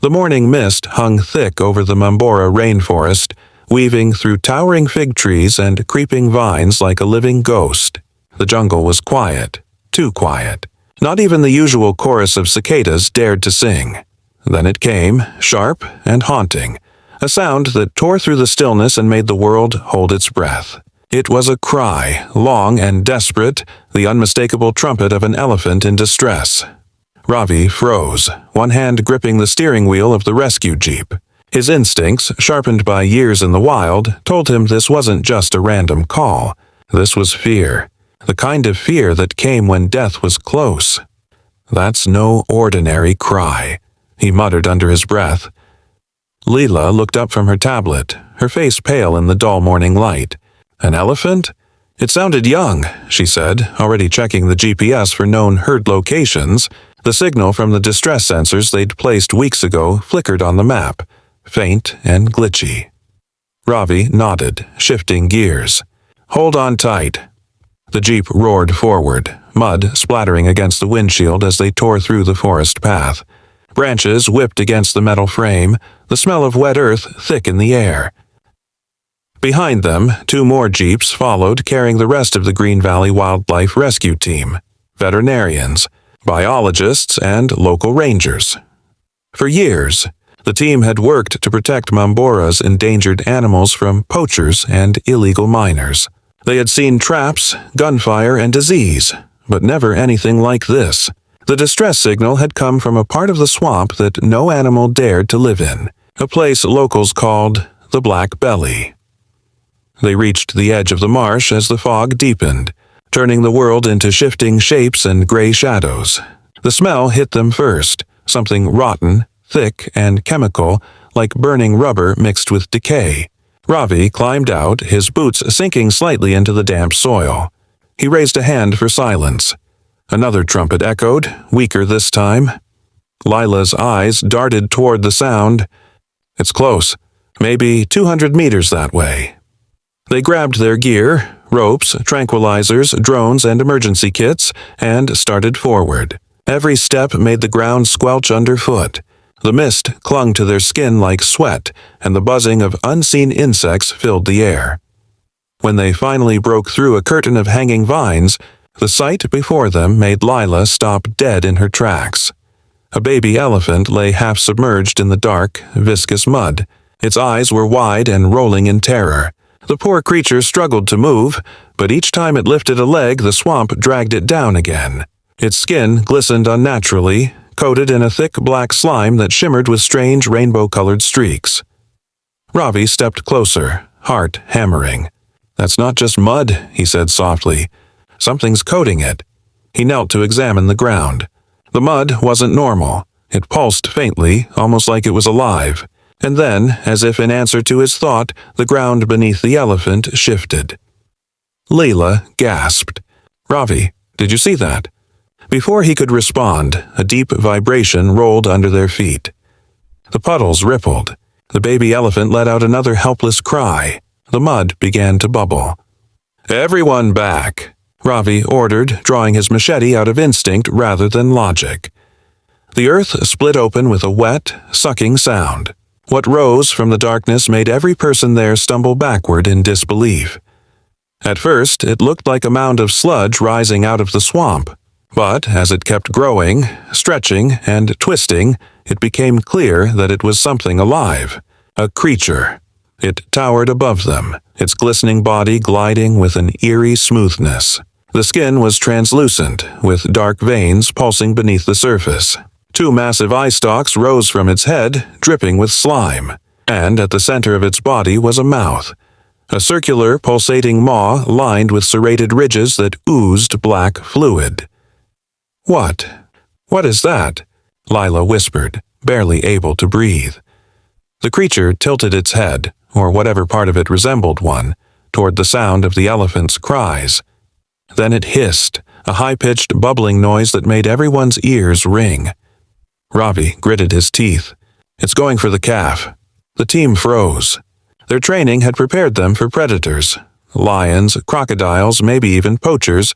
The morning mist hung thick over the Mambora Rainforest, weaving through towering fig trees and creeping vines like a living ghost. The jungle was quiet, too quiet. Not even the usual chorus of cicadas dared to sing. Then it came, sharp and haunting, a sound that tore through the stillness and made the world hold its breath. It was a cry, long and desperate, the unmistakable trumpet of an elephant in distress. Ravi froze, one hand gripping the steering wheel of the rescue jeep. His instincts, sharpened by years in the wild, told him this wasn't just a random call. This was fear, the kind of fear that came when death was close. "That's no ordinary cry," he muttered under his breath. Lila looked up from her tablet, her face pale in the dull morning light. "An elephant?" "It sounded young," she said, already checking the GPS for known herd locations. The signal from the distress sensors they'd placed weeks ago flickered on the map, faint and glitchy. Ravi nodded, shifting gears. "Hold on tight." The jeep roared forward, mud splattering against the windshield as they tore through the forest path. Branches whipped against the metal frame, the smell of wet earth thick in the air. Behind them, 2 more jeeps followed, carrying the rest of the Green Valley Wildlife Rescue Team, veterinarians, biologists, and local rangers. For years, the team had worked to protect Mambora's endangered animals from poachers and illegal miners. They had seen traps, gunfire, and disease, but never anything like this. The distress signal had come from a part of the swamp that no animal dared to live in, a place locals called the Black Belly. They reached the edge of the marsh as the fog deepened, turning the world into shifting shapes and gray shadows. The smell hit them first, something rotten, thick, and chemical, like burning rubber mixed with decay. Ravi climbed out, his boots sinking slightly into the damp soil. He raised a hand for silence. Another trumpet echoed, weaker this time. Lila's eyes darted toward the sound. "It's close, maybe 200 meters that way." They grabbed their gear, ropes, tranquilizers, drones, and emergency kits, and started forward. Every step made the ground squelch underfoot. The mist clung to their skin like sweat, and the buzzing of unseen insects filled the air. When they finally broke through a curtain of hanging vines, the sight before them made Lila stop dead in her tracks. A baby elephant lay half submerged in the dark, viscous mud. Its eyes were wide and rolling in terror. The poor creature struggled to move, but each time it lifted a leg, the swamp dragged it down again. Its skin glistened unnaturally, coated in a thick black slime that shimmered with strange rainbow-colored streaks. Ravi stepped closer, heart hammering. "That's not just mud," he said softly. "Something's coating it." He knelt to examine the ground. The mud wasn't normal. It pulsed faintly, almost like it was alive. And then, as if in answer to his thought, the ground beneath the elephant shifted. Lila gasped. "Ravi, did you see that?" Before he could respond, a deep vibration rolled under their feet. The puddles rippled. The baby elephant let out another helpless cry. The mud began to bubble. "Everyone back," Ravi ordered, drawing his machete out of instinct rather than logic. The earth split open with a wet, sucking sound. What rose from the darkness made every person there stumble backward in disbelief. At first, it looked like a mound of sludge rising out of the swamp, but as it kept growing, stretching, and twisting, it became clear that it was something alive, a creature. It towered above them, its glistening body gliding with an eerie smoothness. The skin was translucent, with dark veins pulsing beneath the surface. 2 massive eye stalks rose from its head, dripping with slime, and at the center of its body was a mouth, a circular, pulsating maw lined with serrated ridges that oozed black fluid. "What? What is that?" Lila whispered, barely able to breathe. The creature tilted its head, or whatever part of it resembled one, toward the sound of the elephant's cries. Then it hissed, a high-pitched bubbling noise that made everyone's ears ring. Ravi gritted his teeth. "It's going for the calf." The team froze. Their training had prepared them for predators. Lions, crocodiles, maybe even poachers.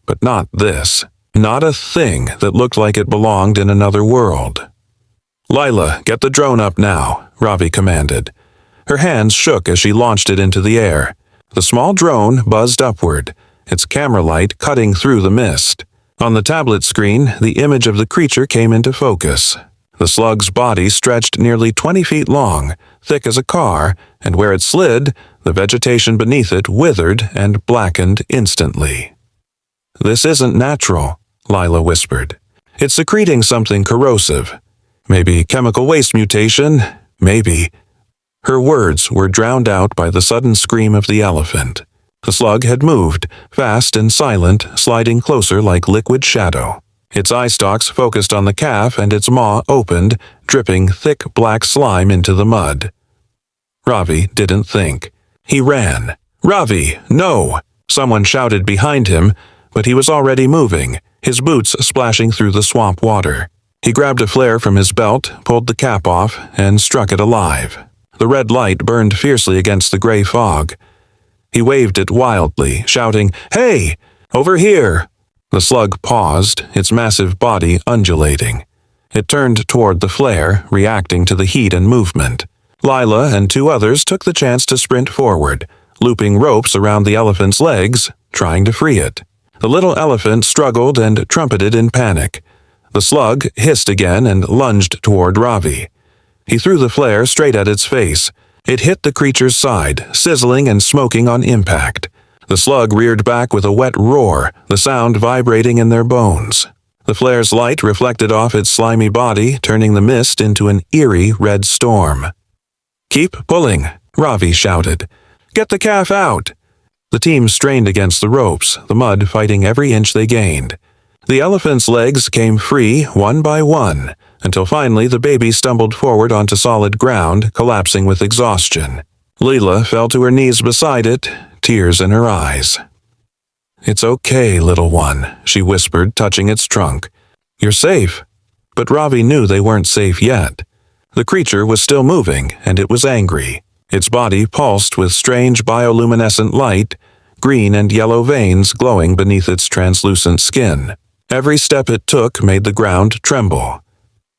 But not this. Not a thing that looked like it belonged in another world. "Lila, get the drone up now," Ravi commanded. Her hands shook as she launched it into the air. The small drone buzzed upward, its camera light cutting through the mist. On the tablet screen, the image of the creature came into focus. The slug's body stretched nearly 20 feet long, thick as a car, and where it slid, the vegetation beneath it withered and blackened instantly. "This isn't natural," Lila whispered. "It's secreting something corrosive. Maybe chemical waste mutation, maybe." Her words were drowned out by the sudden scream of the elephant. The slug had moved, fast and silent, sliding closer like liquid shadow. Its eye stalks focused on the calf and its maw opened, dripping thick black slime into the mud. Ravi didn't think. He ran. "Ravi, no!" Someone shouted behind him, but he was already moving, his boots splashing through the swamp water. He grabbed a flare from his belt, pulled the cap off, and struck it alive. The red light burned fiercely against the gray fog. He waved it wildly, shouting, "Hey! Over here!" The slug paused, its massive body undulating. It turned toward the flare, reacting to the heat and movement. Lila and two others took the chance to sprint forward, looping ropes around the elephant's legs, trying to free it. The little elephant struggled and trumpeted in panic. The slug hissed again and lunged toward Ravi. He threw the flare straight at its face. It hit the creature's side, sizzling and smoking on impact. The slug reared back with a wet roar, the sound vibrating in their bones. The flare's light reflected off its slimy body, turning the mist into an eerie red storm. "Keep pulling," Ravi shouted. "Get the calf out!" The team strained against the ropes, the mud fighting every inch they gained. The elephant's legs came free, one by one, until finally the baby stumbled forward onto solid ground, collapsing with exhaustion. Lila fell to her knees beside it, tears in her eyes. "It's okay, little one," she whispered, touching its trunk. "You're safe." But Ravi knew they weren't safe yet. The creature was still moving, and it was angry. Its body pulsed with strange bioluminescent light, green and yellow veins glowing beneath its translucent skin. Every step it took made the ground tremble.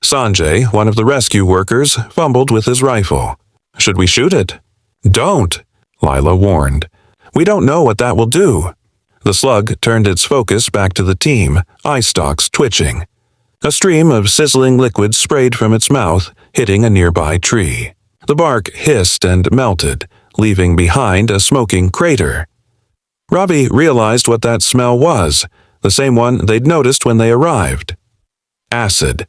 Sanjay, one of the rescue workers, fumbled with his rifle. "Should we shoot it?" "Don't," Lila warned. "We don't know what that will do." The slug turned its focus back to the team, eye stalks twitching. A stream of sizzling liquid sprayed from its mouth, hitting a nearby tree. The bark hissed and melted, leaving behind a smoking crater. Ravi realized what that smell was, the same one they'd noticed when they arrived. Acid.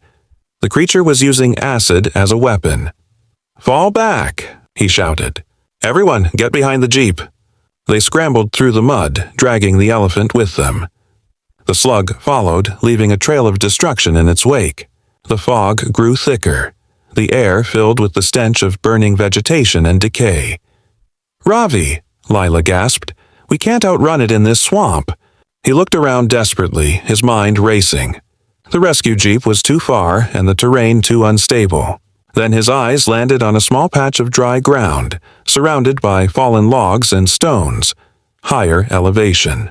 The creature was using acid as a weapon. "Fall back," he shouted. "Everyone, get behind the jeep." They scrambled through the mud, dragging the elephant with them. The slug followed, leaving a trail of destruction in its wake. The fog grew thicker, the air filled with the stench of burning vegetation and decay. "Ravi," Lila gasped, "we can't outrun it in this swamp." He looked around desperately, his mind racing. The rescue jeep was too far and the terrain too unstable. Then his eyes landed on a small patch of dry ground, surrounded by fallen logs and stones, higher elevation.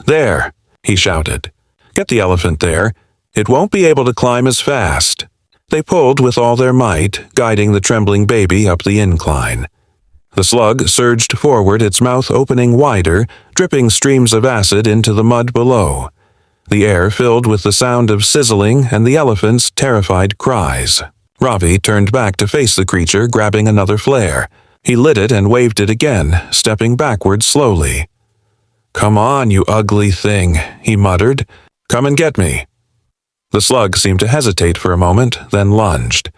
"There," he shouted. "Get the elephant there. It won't be able to climb as fast." They pulled with all their might, guiding the trembling baby up the incline. The slug surged forward, its mouth opening wider, dripping streams of acid into the mud below. The air filled with the sound of sizzling and the elephant's terrified cries. Ravi turned back to face the creature, grabbing another flare. He lit it and waved it again, stepping backward slowly. "Come on, you ugly thing," he muttered. "Come and get me." The slug seemed to hesitate for a moment, then lunged.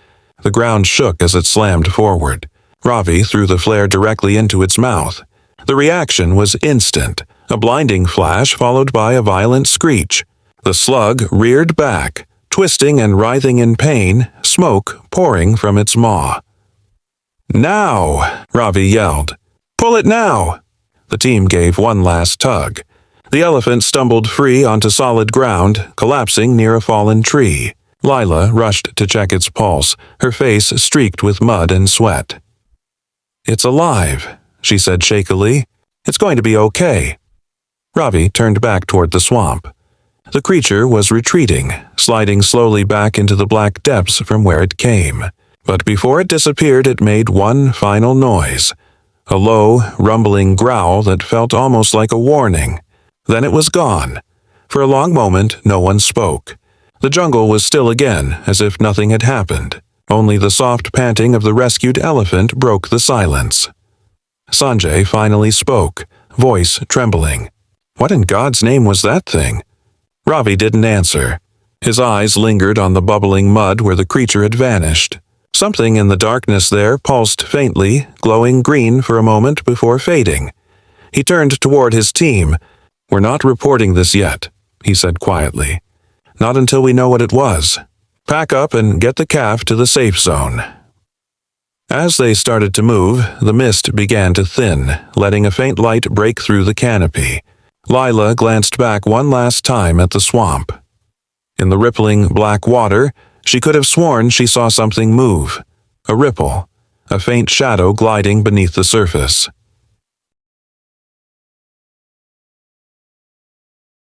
The ground shook as it slammed forward. Ravi threw the flare directly into its mouth. The reaction was instant, a blinding flash followed by a violent screech. The slug reared back, twisting and writhing in pain, smoke pouring from its maw. "Now!" Ravi yelled. "Pull it now!" The team gave one last tug. The elephant stumbled free onto solid ground, collapsing near a fallen tree. Lila rushed to check its pulse, her face streaked with mud and sweat. "It's alive," she said shakily. "It's going to be okay." Ravi turned back toward the swamp. The creature was retreating, sliding slowly back into the black depths from where it came. But before it disappeared, it made one final noise. A low, rumbling growl that felt almost like a warning. Then it was gone. For a long moment, no one spoke. The jungle was still again, as if nothing had happened. Only the soft panting of the rescued elephant broke the silence. Sanjay finally spoke, voice trembling. What in God's name was that thing? Ravi didn't answer. His eyes lingered on the bubbling mud where the creature had vanished. Something in the darkness there pulsed faintly, glowing green for a moment before fading. He turned toward his team. "We're not reporting this yet," he said quietly. "Not until we know what it was. Pack up and get the calf to the safe zone." As they started to move, the mist began to thin, letting a faint light break through the canopy. Lila glanced back one last time at the swamp. In the rippling black water, she could have sworn she saw something move. A ripple, a faint shadow gliding beneath the surface.